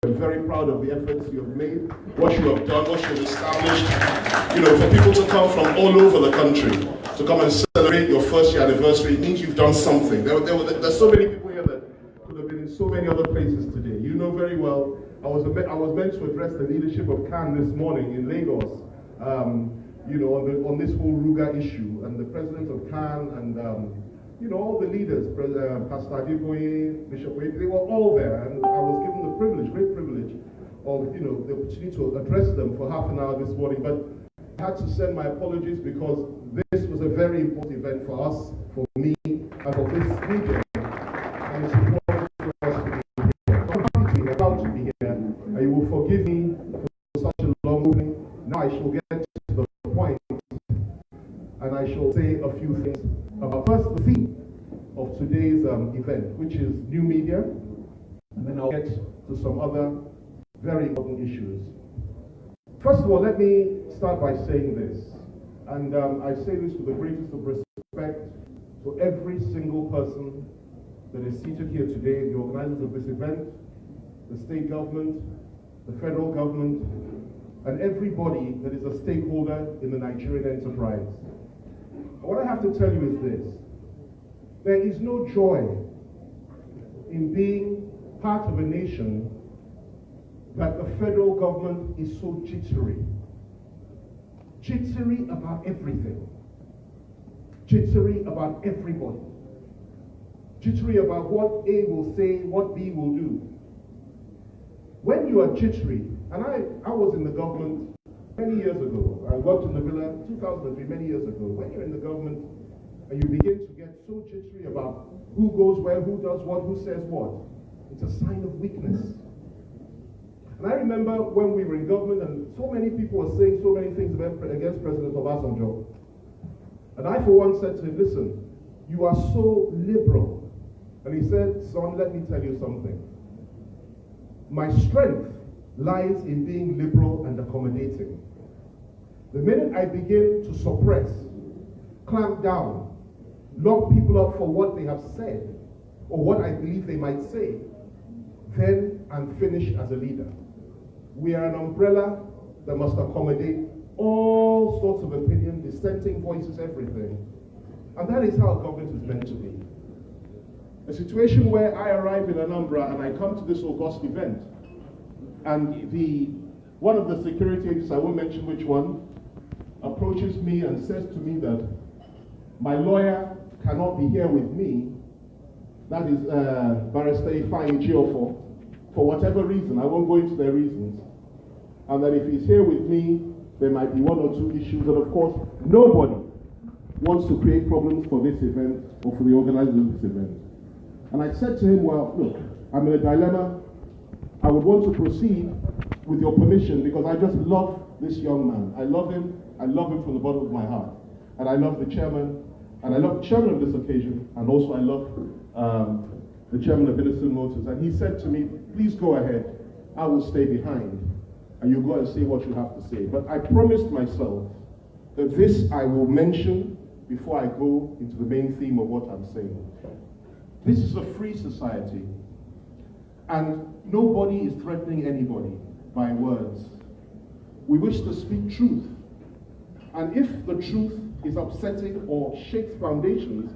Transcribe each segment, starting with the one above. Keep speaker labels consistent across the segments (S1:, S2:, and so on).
S1: I'm very proud of the efforts you have made, what you have done, what you have established. You know, for people to come from all over the country to come and celebrate your first year anniversary, it means you've done something. There's so many people here that could have been in so many other places today. You know very well, I was meant to address the leadership of CAN this morning in Lagos, you know, on this whole Ruga issue, and the president of CAN and you know, all the leaders, Pastor Adeboye, Bishop Wade, they were all there, and I was given the privilege, great privilege, of, you know, the opportunity to address them for half an hour this morning. But I had to send my apologies because this was a very important event for us, for me, and for this region. And it's important for us to be here. I'm happy to be here, proud to be here, and you will forgive me for such a long moving. Now I shall get to the point, and I shall say a few things about first the theme of today's event, which is new media, and then I'll get to some other very important issues. First of all, let me start by saying this, and I say this with the greatest of respect to every single person that is seated here today, the organizers of this event, the state government, the federal government, and everybody that is a stakeholder in the Nigerian enterprise. What I have to tell you is this: there is no joy in being part of a nation that the federal government is so jittery. Jittery about everything. Jittery about everybody. Jittery about what A will say, what B will do. When you are jittery, and I was in the government many years ago. I worked in the Villa 2003, many years ago. When you're in the government and you begin to get so jittery about who goes where, who does what, who says what, it's a sign of weakness. And I remember when we were in government and so many people were saying so many things against President Obasanjo. And I for one said to him, listen, you are so liberal. And he said, son, let me tell you something. My strength lies in being liberal and accommodating. The minute I begin to suppress, clamp down, lock people up for what they have said, or what I believe they might say, then I'm finished as a leader. We are an umbrella that must accommodate all sorts of opinion, dissenting voices, everything. And that is how government is meant to be. A situation where I arrive in Anambra and I come to this august event, and one of the security agents, I won't mention which one, approaches me and says to me that my lawyer cannot be here with me, that is Barrister Fani for whatever reason, I won't go into their reasons, and that if he's here with me, there might be one or two issues, and of course, nobody wants to create problems for this event or for the organizers of this event. And I said to him, well, look, I'm in a dilemma. I would want to proceed with your permission because I just love this young man. I love him from the bottom of my heart. And I love the chairman, and I love the chairman of this occasion, and also I love the chairman of Innocent Motors. And he said to me, please go ahead, I will stay behind, and you go and say what you have to say. But I promised myself that this I will mention before I go into the main theme of what I'm saying. This is a free society, and nobody is threatening anybody by words. We wish to speak truth, and if the truth is upsetting or shakes foundations,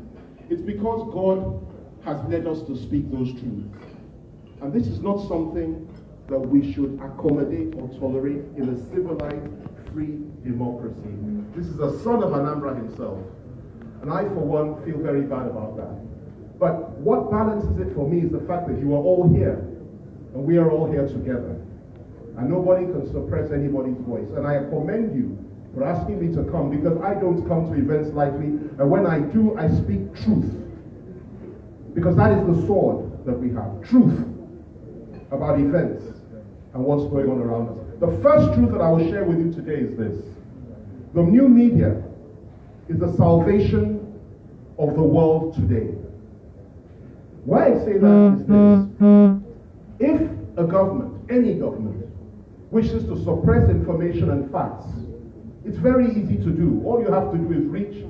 S1: it's because God has led us to speak those truths. And this is not something that we should accommodate or tolerate in a civilized, free democracy. This is a son of Anambra himself, and I, for one, feel very bad about that. But what balances it for me is the fact that you are all here, and we are all here together. And nobody can suppress anybody's voice. And I commend you for asking me to come, because I don't come to events lightly, and when I do, I speak truth. Because that is the sword that we have, truth about events and what's going on around us. The first truth that I will share with you today is this: the new media is the salvation of the world today. Why I say that is this: if a government, any government, wishes to suppress information and facts, it's very easy to do. All you have to do is reach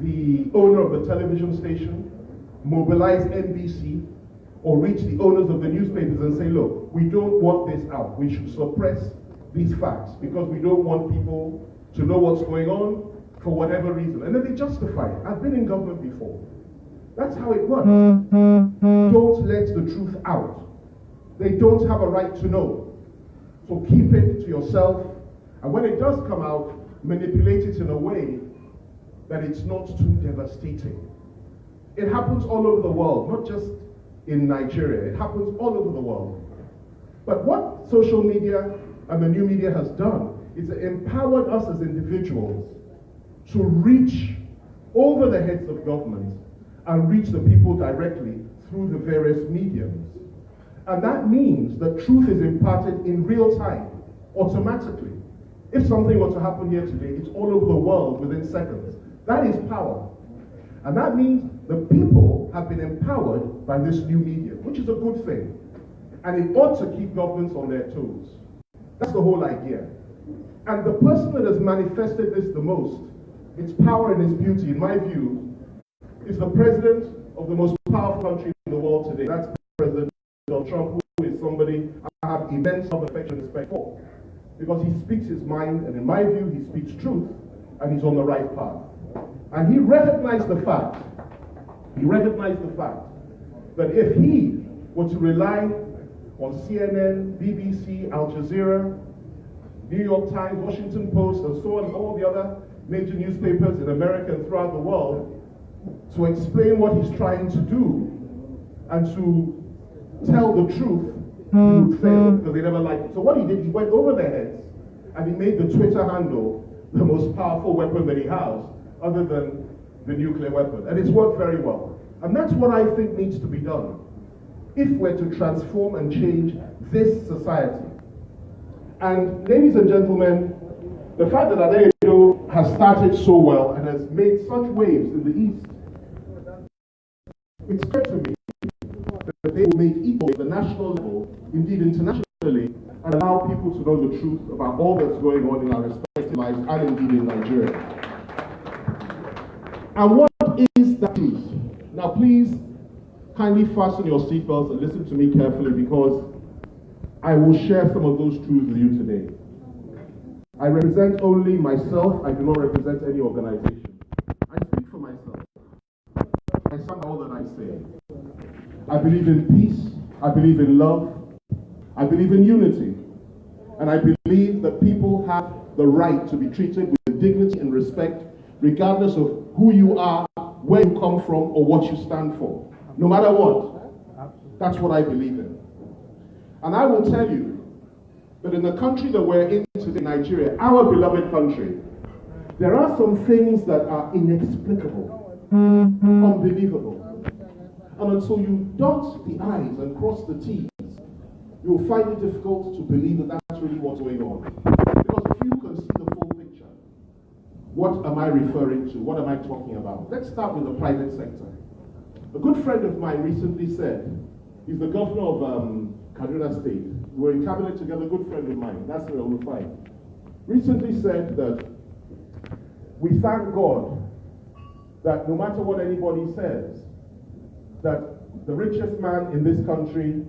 S1: the owner of the television station, mobilize NBC, or reach the owners of the newspapers and say, look, we don't want this out. We should suppress these facts because we don't want people to know what's going on for whatever reason. And then they justify it. I've been in government before. That's how it works. Don't let the truth out. They don't have a right to know. So keep it to yourself. And when it does come out, manipulate it in a way that it's not too devastating. It happens all over the world, not just in Nigeria. It happens all over the world. But what social media and the new media has done is it empowered us as individuals to reach over the heads of government and reach the people directly through the various mediums. And that means that truth is imparted in real time, automatically. If something were to happen here today, it's all over the world within seconds. That is power. And that means the people have been empowered by this new media, which is a good thing. And it ought to keep governments on their toes. That's the whole idea. And the person that has manifested this the most, its power and its beauty, in my view, is the president of the most powerful country in the world today. That's President Donald Trump, who is somebody I have immense love, affection, and respect for. Because he speaks his mind, and in my view, he speaks truth, and he's on the right path. And he recognized the fact, that if he were to rely on CNN, BBC, Al Jazeera, New York Times, Washington Post, and so on, all the other major newspapers in America and throughout the world, to explain what he's trying to do and to tell the truth, he would fail because they never liked it. So what he did, he went over their heads and he made the Twitter handle the most powerful weapon that he has, other than the nuclear weapon. And it's worked very well. And that's what I think needs to be done if we're to transform and change this society. And ladies and gentlemen, the fact that Kayode has started so well and has made such waves in the East, it's clear to me that they will make equal at the national level, indeed internationally, and allow people to know the truth about all that's going on in our respective lives and indeed in Nigeria. And what is that truth? Now please kindly fasten your seatbelts and listen to me carefully, because I will share some of those truths with you today. I represent only myself. I do not represent any organization. I speak for myself. I stand by all that I say. I believe in peace. I believe in love. I believe in unity. And I believe that people have the right to be treated with dignity and respect, regardless of who you are, where you come from, or what you stand for. No matter what. That's what I believe in. And I will tell you that in the country that we're in today, Nigeria, our beloved country, there are some things that are inexplicable, unbelievable. And until you dot the I's and cross the T's, you'll find it difficult to believe that that's really what's going on. Because few can see the full picture. What am I referring to? What am I talking about? Let's start with the private sector. A good friend of mine recently said, he's the governor of Kayode State. We're in cabinet together, a good friend of mine, that's where we'll find. Recently said that we thank God that no matter what anybody says, that the richest man in this country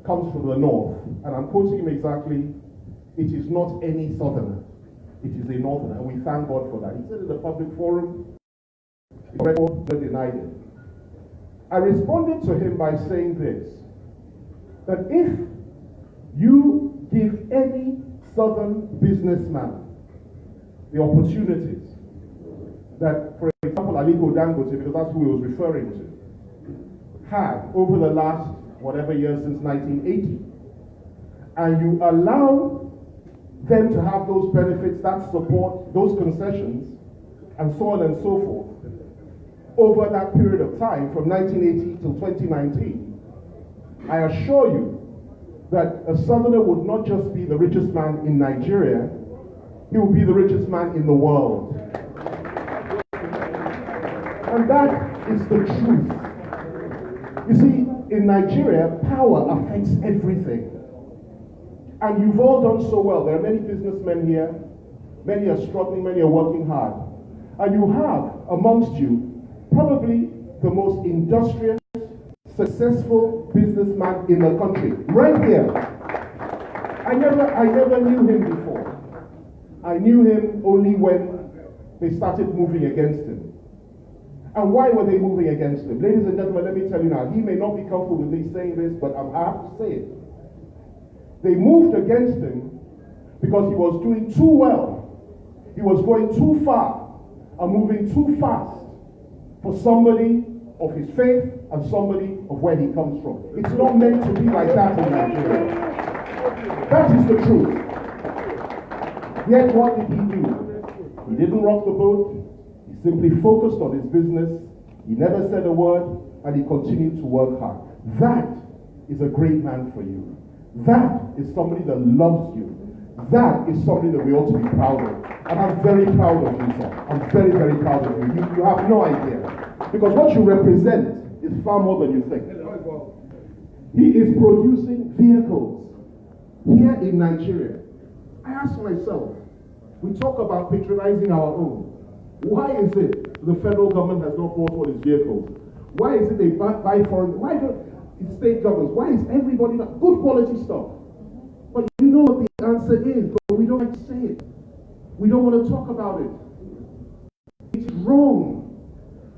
S1: comes from the north. And I'm quoting him exactly, it is not any southerner, it is a northerner, and we thank God for that. He said in the public forum, the record denied it. I responded to him by saying this, that if you give any southern businessman the opportunities that, for example, Aliko Dangote, because that's who he was referring to, had over the last whatever years since 1980, and you allow them to have those benefits, that support, those concessions, and so on and so forth, over that period of time from 1980 till 2019, I assure you that a southerner would not just be the richest man in Nigeria, he will be the richest man in the world. And that is the truth. You see, in Nigeria, power affects everything. And you've all done so well. There are many businessmen here. Many are struggling, many are working hard. And you have amongst you probably the most industrious, successful businessman in the country, right here. I never knew him before. I knew him only when they started moving against him. And why were they moving against him? Ladies and gentlemen, let me tell you now, he may not be comfortable with me saying this, but I have to say it. They moved against him because he was doing too well. He was going too far and moving too fast for somebody of his faith and somebody of where he comes from. It's not meant to be like that in Nigeria. That is the truth. Yet what did he do? He didn't rock the boat. He simply focused on his business. He never said a word, and he continued to work hard. That is a great man for you. That is somebody that loves you. That is somebody that we ought to be proud of. And I'm very proud of you, sir. I'm very, very proud of you. You have no idea. Because what you represent is far more than you think. He is producing vehicles here in Nigeria. I ask myself, we talk about patronizing our own. Why is it the federal government has not bought all its vehicles? Why is it they buy foreign? Why don't state governments? Why is everybody not good quality stuff? But you know what the answer is, but we don't like to say it. We don't want to talk about it. It's wrong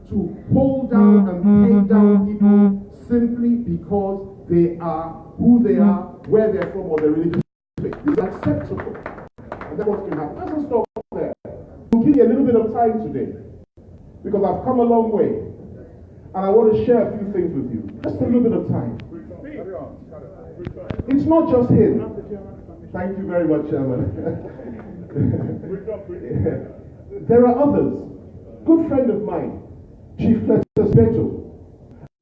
S1: to hold down and peg down people simply because they are who they are, where they're from, or their religious faith. It's acceptable. And that's what's going to happen. Let's not stop there. We'll give you a little bit of time today, because I've come a long way, and I want to share a few things with you. Just a little bit of time. It's not just him. Thank you very much, Chairman. There are others. Good friend of mine, Chief Cletus Beto.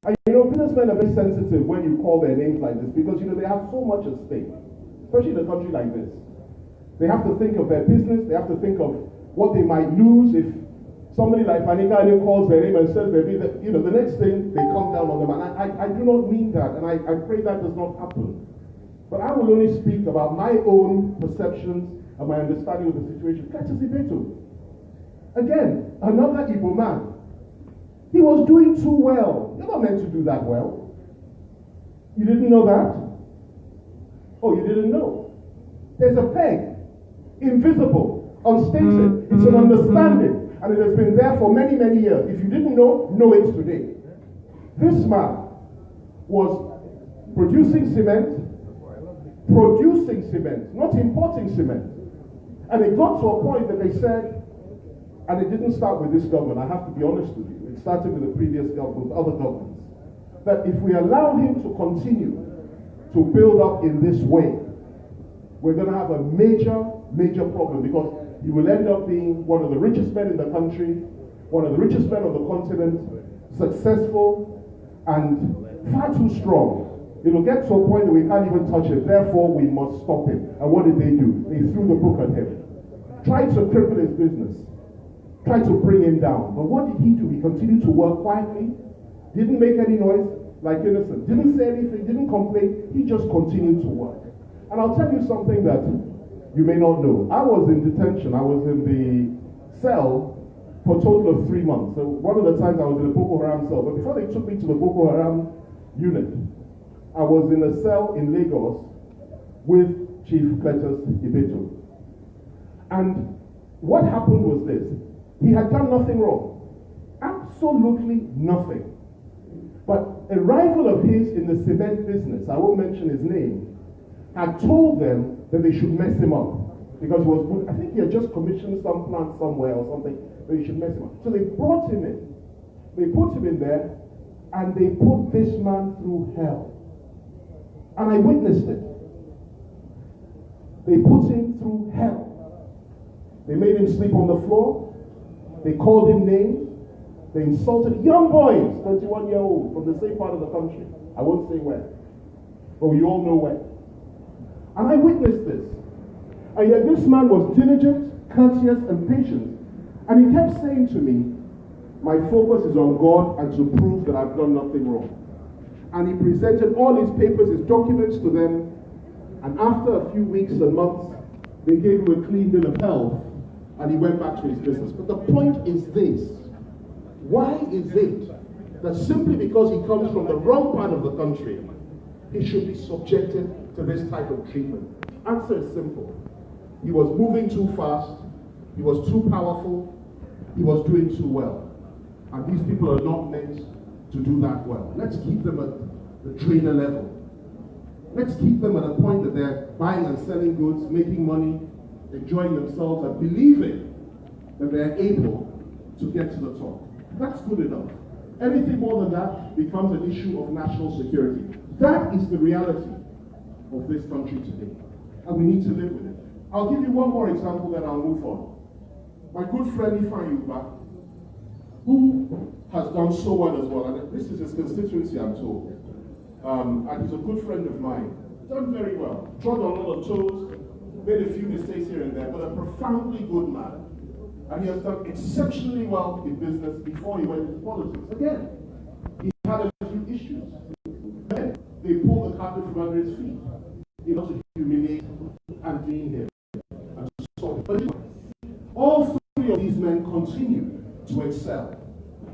S1: And you know, businessmen are very sensitive when you call their names like this, because you know they have so much at stake, especially in a country like this. They have to think of their business. They have to think of what they might lose if somebody like Fani calls their name and says the next thing they come down on them. And I do not mean that, and I pray that does not happen. But I will only speak about my own perceptions and my understanding of the situation. Cletus Beto. Again, another Igbo man. He was doing too well. You're not meant to do that well. You didn't know that? Oh, you didn't know? There's a peg, invisible, unstated. It's an understanding, and it has been there for many, many years. If you didn't know it today. This man was producing cement, not importing cement. And it got to a point that they said, and it didn't start with this government, I have to be honest with you. It started with the previous government, other governments. That if we allow him to continue to build up in this way, we're going to have a major, major problem, because he will end up being one of the richest men in the country, one of the richest men on the continent, successful, and far too strong. It will get to a point that we can't even touch it. Therefore, we must stop him. And what did they do? They threw the book at him. Tried to cripple his business. Tried to bring him down. But what did he do? He continued to work quietly. Didn't make any noise, like innocent. Didn't say anything, didn't complain. He just continued to work. And I'll tell you something that you may not know. I was in detention. I was in the cell for a total of 3 months. So one of the times I was in the Boko Haram cell. But before they took me to the Boko Haram unit, I was in a cell in Lagos with Chief Cletus Beto. And what happened was this. He had done nothing wrong. Absolutely nothing. But a rival of his in the cement business, I won't mention his name, had told them that they should mess him up. Because he was good. I think he had just commissioned some plant somewhere or something, but they should mess him up. So they brought him in. They put him in there, and they put this man through hell. And I witnessed it. They put him through hell. They made him sleep on the floor. They called him names. They insulted young boys, 21-year-old, from the same part of the country. I won't say where. But you all know where. And I witnessed this. And yet this man was diligent, courteous, and patient. And he kept saying to me, my focus is on God and to prove that I've done nothing wrong. And he presented all his papers, his documents to them. And after a few weeks and months, they gave him a clean bill of health, and he went back to his business. But the point is this. Why is it
S2: that simply because he comes from the wrong part of the country, he should be subjected to this type of treatment? Answer is simple. He was moving too fast, he was too powerful, he was doing too well. And these people are not meant to do that well. Let's keep them at the trainer level. Let's keep them at a point that they're buying and selling goods, making money, enjoying themselves, and believing that they're able to get to the top. That's good enough. Anything more than that becomes an issue of national security. That is the reality of this country today, and we need to live with it. I'll give you one more example, then I'll move on. My good friend Fani, who has done so well as well, and this is his constituency, I'm told, and he's a good friend of mine, done very well, trod on a lot of toes, made a few mistakes here and there, but a profoundly good man. And he has done exceptionally well in business before he went into politics. Again, he had a few issues. Then they pulled the carpet from under his feet. He was to humiliate and demean him. And so, but all three of these men continue to excel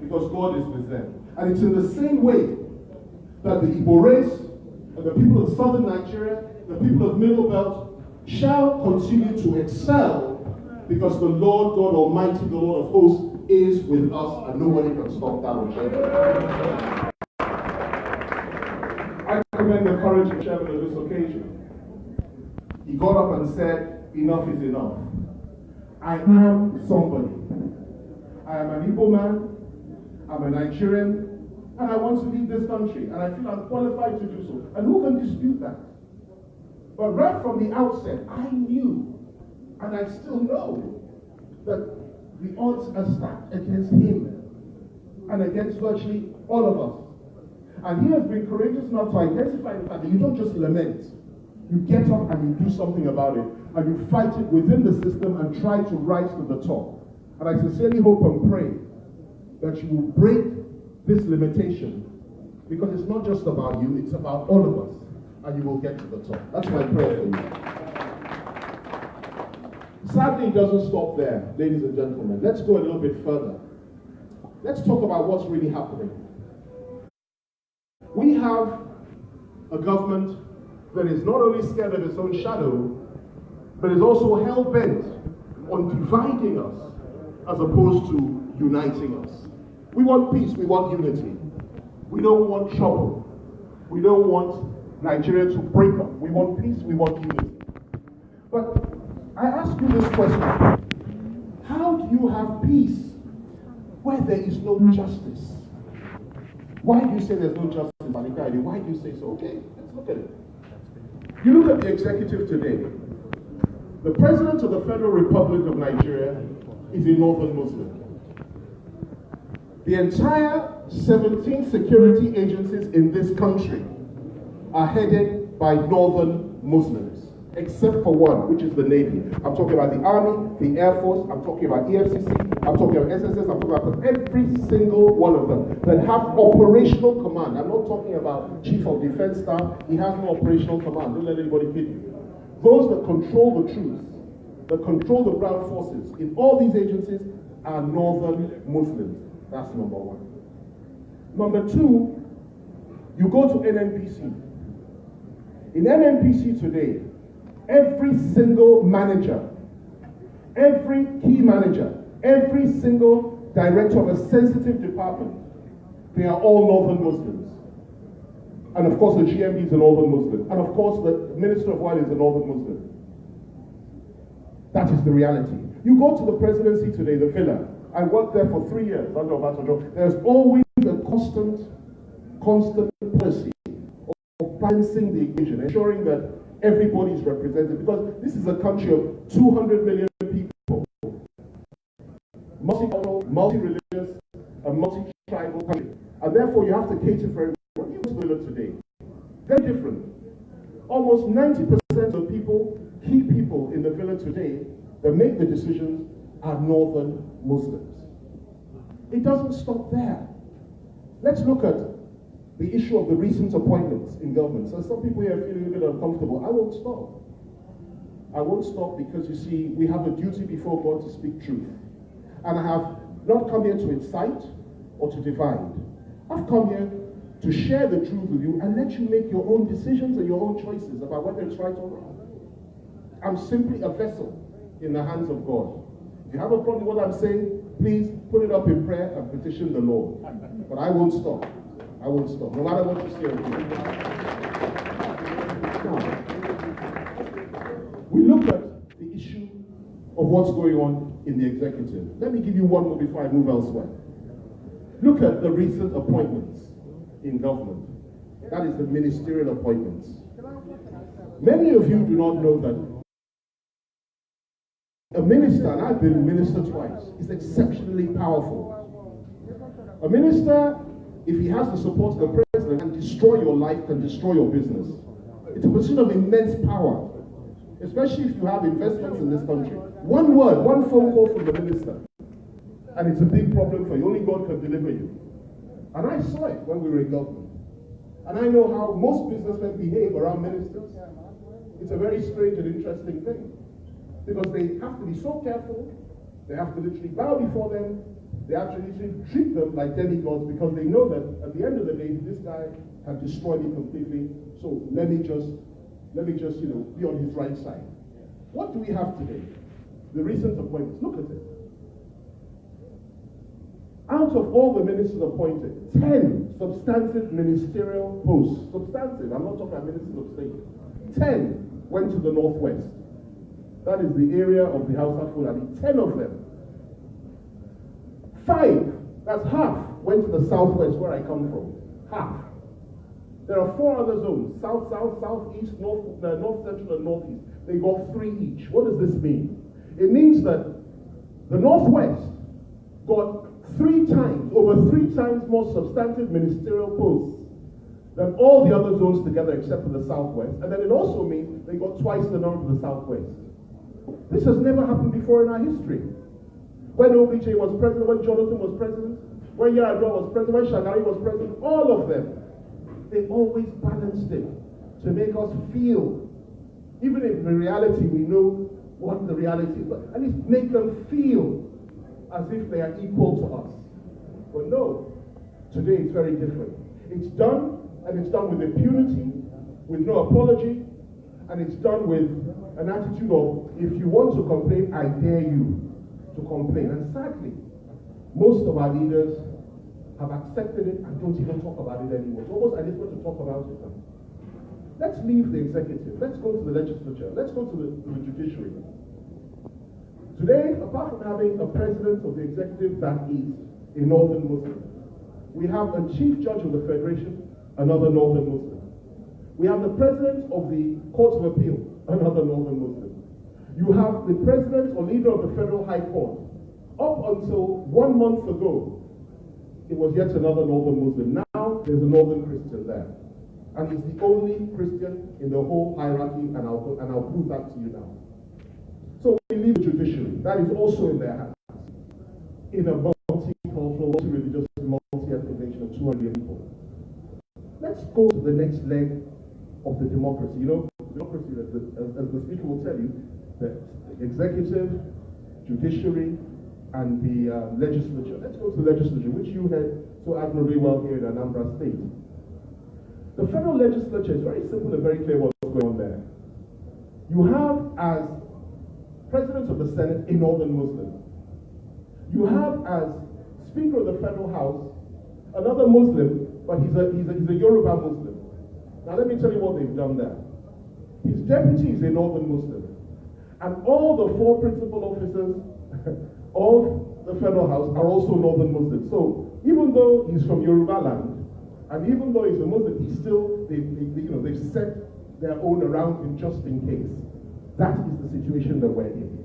S2: because God is with them. And it's in the same way that the Igbo race, and the people of southern Nigeria, the people of Middle Belt, shall continue to excel because the Lord God Almighty, the Lord of hosts, is with us, and nobody can stop that or change it. I commend the courage of the chairman of this occasion. He got up and said, enough is enough. I am somebody. I am an Igbo man, I'm a Nigerian, and I want to lead this country, and I feel I'm qualified to do so. And who can dispute that? But right from the outset, I knew, and I still know, that the odds are stacked against him and against virtually all of us. And he has been courageous enough to identify the fact that you don't just lament, you get up and you do something about it, and you fight it within the system and try to rise to the top. And I sincerely hope and pray that you will break this limitation, because it's not just about you, it's about all of us, and you will get to the top. That's my prayer for you. Sadly, it doesn't stop there, ladies and gentlemen. Let's go a little bit further. Let's talk about what's really happening. We have a government that is not only scared of its own shadow, but is also hell-bent on dividing us as opposed to uniting us. We want peace, we want unity. We don't want trouble. We don't want Nigeria to break up. We want peace, we want unity. But I ask you this question. How do you have peace where there is no justice? Why do you say there's no justice, Kayode? Why do you say so? Okay, let's look at it. You look at the executive today. The President of the Federal Republic of Nigeria is a Northern Muslim. The entire 17 security agencies in this country are headed by Northern Muslims, except for one, which is the Navy. I'm talking about the Army, the Air Force, I'm talking about EFCC, I'm talking about SSS, I'm talking about every single one of them that have operational command. I'm not talking about Chief of Defense Staff, he has no operational command, don't let anybody kid you. Those that control the troops, that control the ground forces in all these agencies are Northern Muslims. That's number one. Number two, you go to NNPC. In NNPC today, every single manager, every key manager, every single director of a sensitive department, they are all Northern Muslims. And of course the GMD is a Northern Muslim. And of course the Minister of Oil is a Northern Muslim. That is the reality. You go to the presidency today, the villa. I worked there for 3 years under Obasanjo. There's always a constant policy of balancing the equation, ensuring that everybody is represented, because this is a country of 200 million people, multicultural, multi-religious, a multi-tribal country, and therefore you have to cater for everyone. You go to the villa today, very different. Almost 90% of people, key people in the villa today that make the decisions are Northern Muslims. It doesn't stop there. Let's look at the issue of the recent appointments in government. So some people here are feeling a bit uncomfortable. I won't stop. I won't stop because, you see, we have a duty before God to speak truth. And I have not come here to incite or to divide. I've come here to share the truth with you and let you make your own decisions and your own choices about whether it's right or wrong. I'm simply a vessel in the hands of God. If you have a problem with what I'm saying, please put it up in prayer and petition the Lord. But I won't stop. I won't stop, no matter what you say. Now, we look at the issue of what's going on in the executive. Let me give you one more before I move elsewhere. Look at the recent appointments in government. That is the ministerial appointments. Many of you do not know that a minister, and I've been minister twice, is exceptionally powerful. A minister, if he has the support of the president, can destroy your life, can destroy your business. It's a position of immense power, especially if you have investments in this country. One word, one phone call from the minister, and it's a big problem for you. Only God can deliver you. And I saw it when we were in government. And I know how most businessmen behave around ministers. It's a very strange and interesting thing. Because they have to be so careful, they have to literally bow before them, they have to literally treat them like demigods because they know that at the end of the day, this guy has destroyed me completely, so let me just be on his right side. What do we have today? The recent appointments. Look at it. Out of all the ministers appointed, 10 substantive ministerial posts, substantive, I'm not talking about ministers of state, 10 went to the Northwest. That is the area of the House of Fulani. 10 of them. 5, that's half, went to the Southwest where I come from. Half. There are 4 other zones, South, South, Southeast, North Central, and Northeast. They got 3 each. What does this mean? It means that the Northwest got 3 times, over 3 times more substantive ministerial posts than all the other zones together except for the Southwest. And then it also means they got twice the number of the Southwest. This has never happened before in our history. When OBJ was president, when Jonathan was president, when Yar'Adua was president, when Shagari was president, all of them, they always balanced it to make us feel, even if in reality we know what the reality is, but at least make them feel as if they are equal to us. But no, today it's very different. It's done, and it's done with impunity, with no apology, and it's done with an attitude of, if you want to complain, I dare you to complain. And sadly, most of our leaders have accepted it and don't even talk about it anymore. It's almost as if we're to talk about it. Let's leave the executive. Let's go to the legislature. Let's go to the judiciary. Today, apart from having a president of the executive that is a northern Muslim, we have a chief judge of the federation, another northern Muslim. We have the president of the Court of Appeal, another northern Muslim. You have the president or leader of the Federal High Court. Up until 1 month ago, it was yet another northern Muslim. Now, there's a northern Christian there. And he's the only Christian in the whole hierarchy, and I'll prove that to you now. So we leave the judiciary. That is also in their hands. In a multicultural, multi-religious, multi-ethnic nation of 200 million people. Let's go to the next leg of the democracy. You know, democracy, as the speaker will tell you, the executive, judiciary, and the legislature. Let's go to the legislature, which you heard so admirably well here in Anambra State. The federal legislature is very simple and very clear what's going on there. You have, as president of the Senate, a northern Muslim. You have, as Speaker of the Federal House, another Muslim, but he's a Yoruba Muslim. Now let me tell you what they've done there. His deputy is a northern Muslim. And all the 4 principal officers of the Federal House are also northern Muslims. So even though he's from Yoruba land, and even though he's a Muslim, he's still, they've set their own around him just in case. That is the situation that we're in.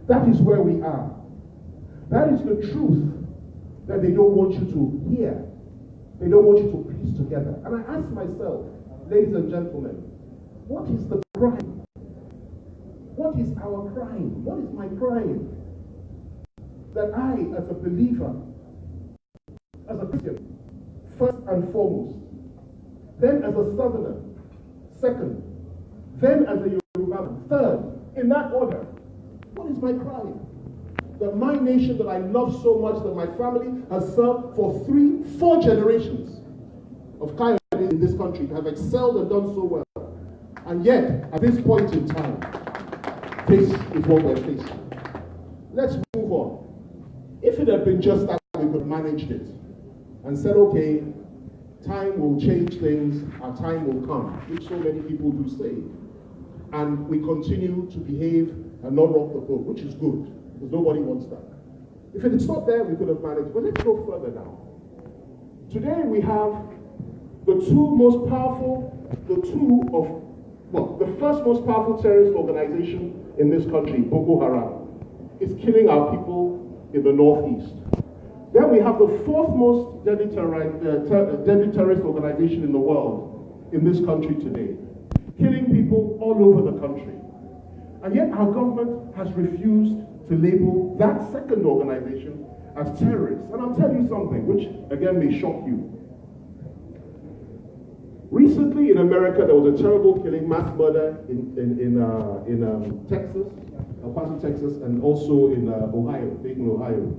S2: That is where we are. That is the truth that they don't want you to hear. They don't want you to piece together. And I ask myself, ladies and gentlemen, what is the crime? What is our crime? What is my crime? That I, as a believer, as a Christian, first and foremost, then as a Southerner, second, then as a Yoruba, third, in that order, what is my crime? that my nation that I love so much, that my family has served for 3-4 generations of Kayode in this country, have excelled and done so well. And yet, at this point in time, this is what we're facing. Let's move on. If it had been just that, we could have managed it and said, okay, time will change things, our time will come, which so many people do say. And we continue to behave and not rock the boat, which is good, because nobody wants that. If it's not there, we could have managed. But let's go further now. Today we have the first most powerful terrorist organization in this country, Boko Haram, is killing our people in the northeast. Then we have the 4th most deadly terrorist organization in the world in this country today, killing people all over the country. And yet our government has refused to label that second organization as terrorists. And I'll tell you something, which again may shock you. Recently in America, there was a terrible killing, mass murder in Texas, El Paso, Texas, and also in Ohio, Dayton, Ohio.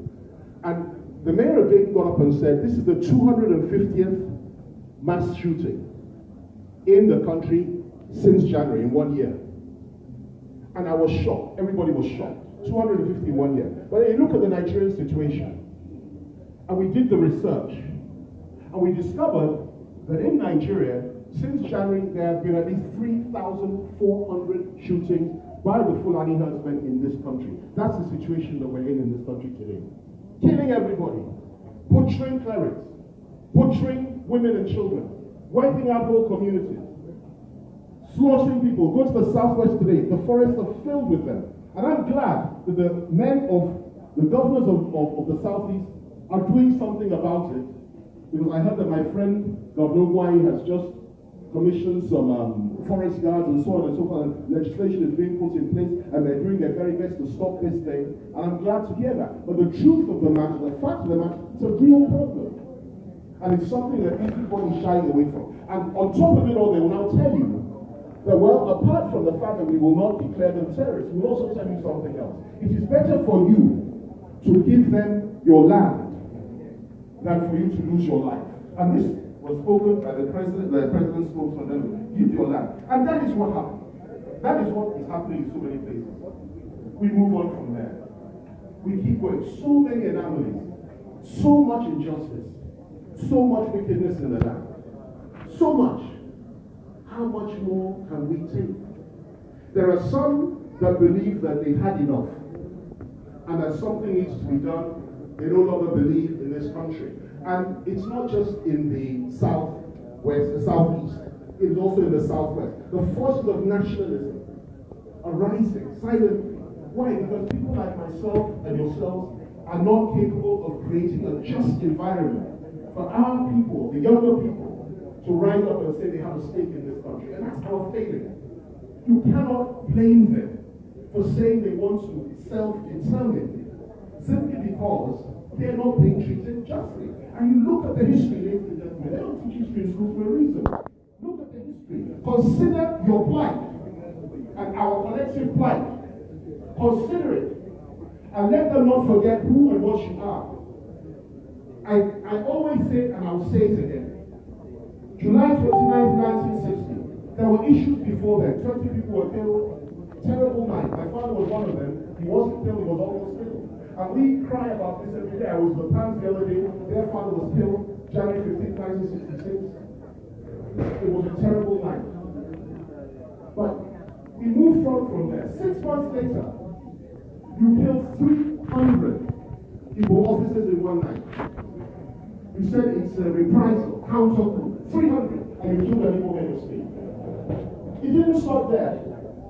S2: And the mayor of Dayton got up and said, this is the 250th mass shooting in the country since January, in 1 year. And I was shocked. Everybody was shocked. 250 in 1 year. But then you look at the Nigerian situation, and we did the research, and we discovered that in Nigeria, since January, there have been at least 3,400 shootings by the Fulani herdsmen in this country. That's the situation that we're in this country today. Killing everybody, butchering clerics, butchering women and children, wiping out whole communities, slaughtering people. Go to the southwest today, the forests are filled with them. And I'm glad that the governors of the southeast are doing something about it, because I heard that my friend Governor Nnewi has just commissioned some forest guards and so on and so forth, and legislation is being put in place, and they're doing their very best to stop this thing, and I'm glad to hear that. But the truth of the matter, the fact of the matter, it's a real problem. And it's something that everybody is shying away from. And on top of it all, they will now tell you that, well, apart from the fact that we will not declare them terrorists, we will also tell you something else. It is better for you to give them your land than for you to lose your life. And this was spoken by the president's spokesman, give your land. And that is what happened. That is what is happening in so many places. We move on from there. We keep going. So many anomalies, so much injustice, so much wickedness in the land. So much. How much more can we take? There are some that believe that they've had enough and that something needs to be done. They no longer believe in this country. And it's not just in the southwest, the southeast, it's also in the southwest. The forces of nationalism are rising silently. Why? Because people like myself and yourselves are not capable of creating a just environment for our people, the younger people, to rise up and say they have a stake in this country. And that's our failing. You cannot blame them for saying they want to self-determine simply because they're not being treated justly. And you look at the history, ladies and gentlemen, they don't teach history in school for a reason. Look at the history. Consider your plight and our collective plight. Consider it. And let them not forget who and what you are. I always say, and I'll say it again, July 29, 1960, there were issues before then. 20 people were killed. Terrible night. My father was one of them. He wasn't killed, he was almost killed. And we cry about this every day. I was with the Pams the other day. Their father was killed January 15, 1966. It was a terrible night. But we moved from there. 6 months later, you killed 300 people, officers in one night. You said it's a reprisal, counter coup. 300, and you killed them people in your state. It didn't stop there.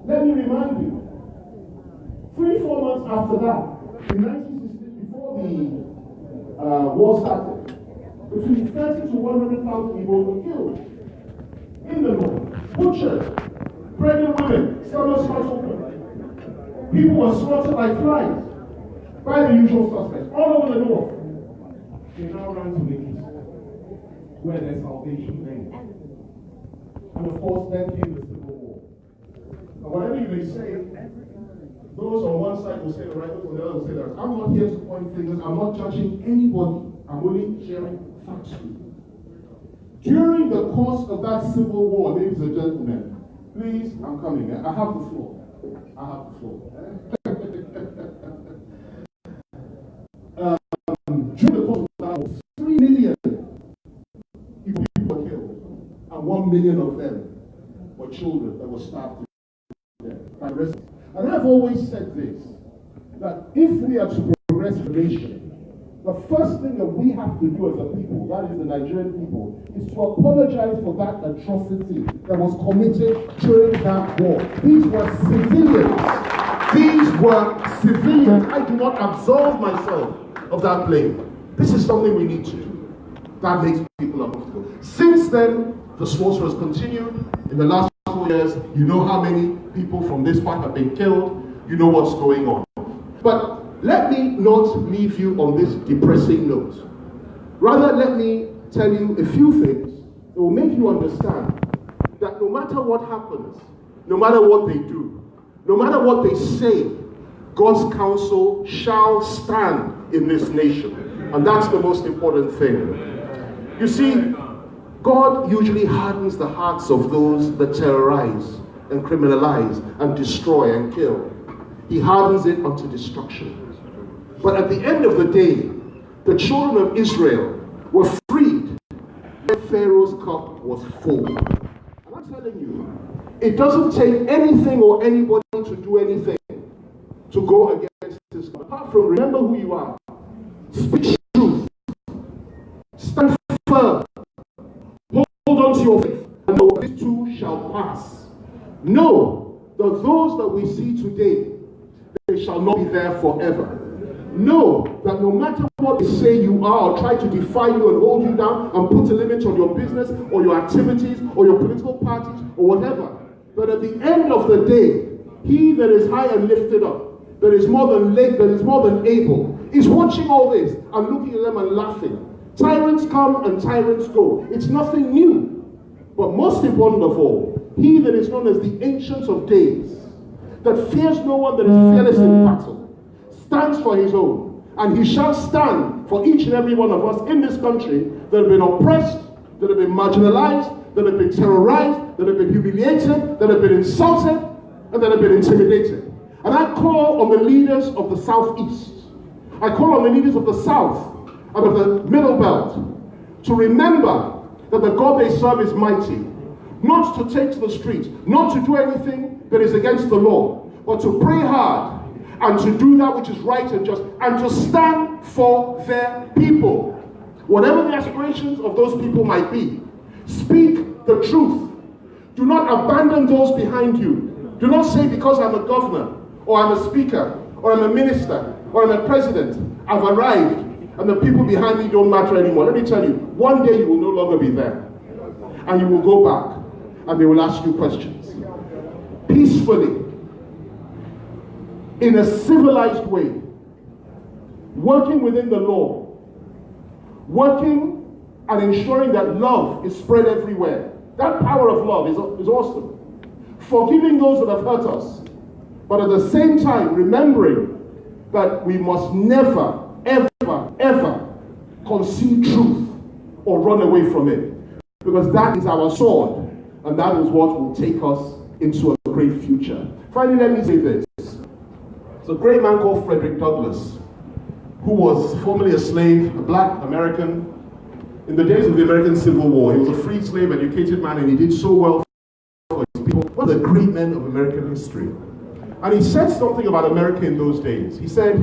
S2: Let me remind you. 3-4 months after that, in 1960, before the war started, between 30 to 100,000 people were killed in the north. Butchered, pregnant women, stomachs cut open. People were slaughtered like flies by the usual suspects all over the north. They now run to the east, where their salvation lay. And of course, then came the Civil War. And whatever you may say, Those on one side will say the right, those on the other will say the right. I'm not here to point fingers. I'm not judging anybody. I'm only sharing facts with you. During the course of that civil war, ladies and gentlemen, please, I'm coming. I have the floor. I have the floor. During the course of that war, 3 million people were killed, and 1 million of them were children that were starved to death by residents. And I've always said this, that if we are to progress the nation, the first thing that we have to do as a people, that is the Nigerian people, is to apologize for that atrocity that was committed during that war. These were civilians. These were civilians. I do not absolve myself of that blame. This is something we need to do. That makes people uncomfortable. Since then, the slaughter has continued. In the last 4 years, you know how many people from this part have been killed. You know what's going on. But let me not leave you on this depressing note. Rather, let me tell you a few things that will make you understand that no matter what happens, no matter what they do, no matter what they say, God's counsel shall stand in this nation. And that's the most important thing. You see, God usually hardens the hearts of those that terrorize and criminalize and destroy and kill. He hardens it unto destruction. But at the end of the day, the children of Israel were freed when Pharaoh's cup was full. And I'm telling you, it doesn't take anything or anybody to do anything to go against this God. Apart from remember who you are, speak truth, stand firm, hold on to your faith, and know this too shall pass. Know that those that we see today, they shall not be there forever. Know that no matter what they say you are or try to define you and hold you down and put a limit on your business or your activities or your political parties or whatever, but at the end of the day, he that is high and lifted up, that is more than able, is watching all this and looking at them and laughing. Tyrants come and tyrants go. It's nothing new. But most important of all, he that is known as the Ancient of Days, that fears no one, that is fearless in battle, stands for his own, and he shall stand for each and every one of us in this country that have been oppressed, that have been marginalized, that have been terrorized, that have been humiliated, that have been insulted, and that have been intimidated. And I call on the leaders of the Southeast, I call on the leaders of the South and of the Middle Belt to remember that the God they serve is mighty, not to take to the streets, not to do anything that is against the law, but to pray hard and to do that which is right and just, and to stand for their people. Whatever the aspirations of those people might be, speak the truth. Do not abandon those behind you. Do not say because I'm a governor, or I'm a speaker, or I'm a minister, or I'm a president, I've arrived, and the people behind me don't matter anymore. Let me tell you, one day you will no longer be there. And you will go back, and they will ask you questions. Peacefully, in a civilized way, working within the law, working and ensuring that love is spread everywhere. That power of love is awesome. Forgiving those that have hurt us, but at the same time remembering that we must never, ever, ever concede truth or run away from it, because that is our sword, and that is what will take us into a great future. Finally, let me say this. There's a great man called Frederick Douglass, who was formerly a slave, a black American, in the days of the American Civil War. He was a free slave, educated man, and he did so well for his people. One of the great men of American history. And he said something about America in those days. He said,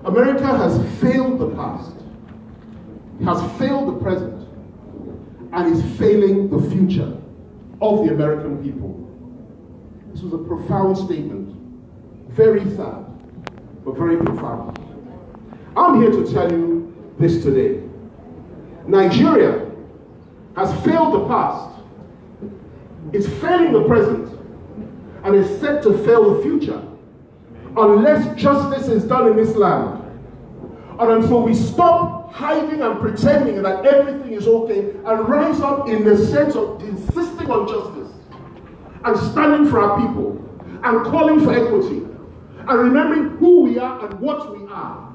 S2: America has failed the past, has failed the present, and is failing the future of the American people. This was a profound statement. Very sad, but very profound. I'm here to tell you this today. Nigeria has failed the past, is failing the present, and is set to fail the future unless justice is done in this land. And until we stop hiding and pretending that everything is okay and rise up in the sense of insisting on justice and standing for our people and calling for equity and remembering who we are and what we are,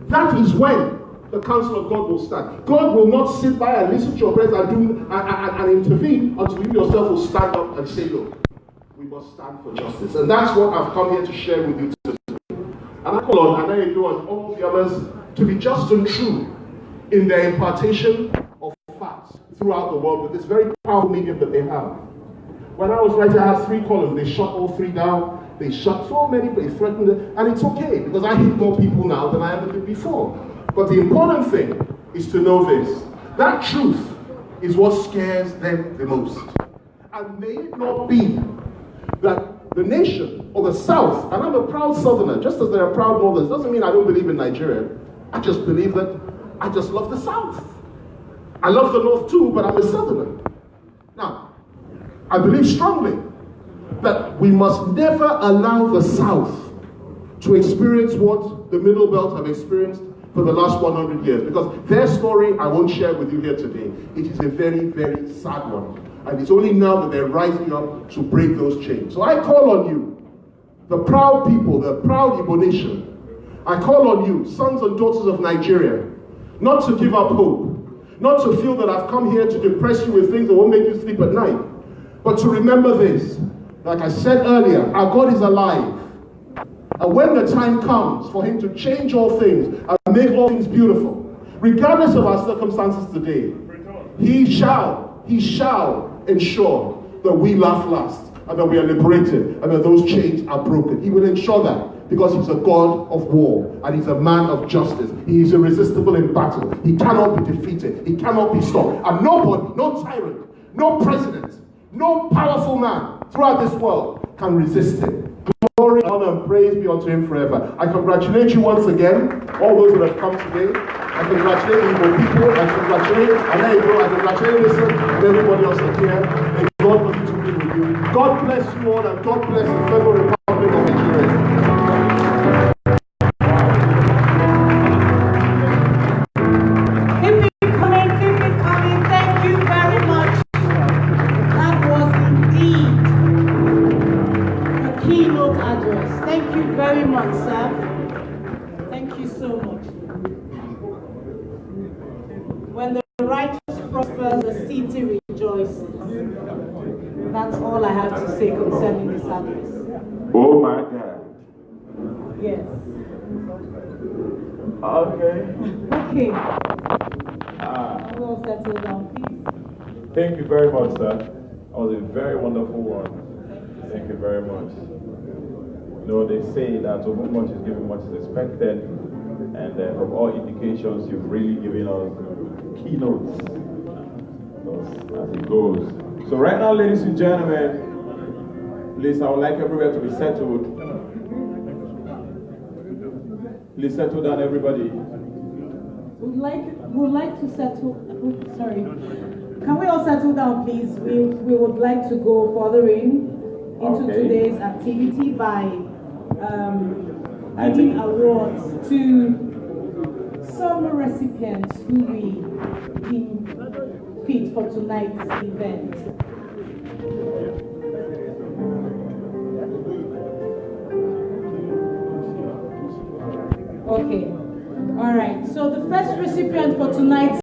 S2: that is when the counsel of God will stand. God will not sit by and listen to your prayers and intervene until you yourself will stand up and say, look, we must stand for justice. And that's what I've come here to share with you today. And I call on Nnewi and all the others to be just and true in their impartation of facts throughout the world with this very powerful medium that they have. When I was writing, I had 3 columns. They shut all 3 down. They shut so many, but they threatened it. And it's okay, because I hit more people now than I ever did before. But the important thing is to know this. That truth is what scares them the most. And may it not be that the nation or the South, and I'm a proud Southerner, just as there are proud Northerners, doesn't mean I don't believe in Nigeria. I just believe that I just love the South. I love the North too, but I'm a Southerner. Now, I believe strongly that we must never allow the South to experience what the Middle Belt have experienced for the last 100 years. Because their story, I won't share with you here today. It is a very, very sad one. And it's only now that they're rising up to break those chains. So I call on you, the proud people, the proud Igbo nation. I call on you, sons and daughters of Nigeria, not to give up hope. Not to feel that I've come here to depress you with things that won't make you sleep at night. But to remember this. Like I said earlier, our God is alive. And when the time comes for him to change all things and make all things beautiful, regardless of our circumstances today, he shall ensure that we laugh last and that we are liberated and that those chains are broken. He will ensure that because he's a God of war and he's a man of justice. He is irresistible in battle. He cannot be defeated. He cannot be stopped. And nobody, no tyrant, no president, no powerful man throughout this world can resist him. Glory, honor, and praise be unto him forever. I congratulate you once again, all those that have come today. I congratulate you people. I congratulate Nnewi. I congratulate Listen and everybody else that's here. May God continue to be with you. God bless you all, and God bless the Federal Republic of Nigeria.
S3: Very much, sir. Thank you so much. When the righteous prospers, the city rejoices. That's all I have to say concerning this address.
S4: Oh my God.
S3: Yes.
S4: Okay.
S3: Okay. We'll settle down, please.
S4: Thank you very much, sir. That was a very wonderful one. Thank you very much. You know, they say that to whom much is given, much is expected, and from all indications, you've really given us keynotes as it goes. So right now, ladies and gentlemen, please, I would like everywhere to be settled. Please settle down, everybody.
S3: Would like to settle. Sorry. Can we all settle down, please? We would like to go further into today's activity by giving awards to some recipients who we deem fit for tonight's event. Okay. All right. So the first recipient for tonight's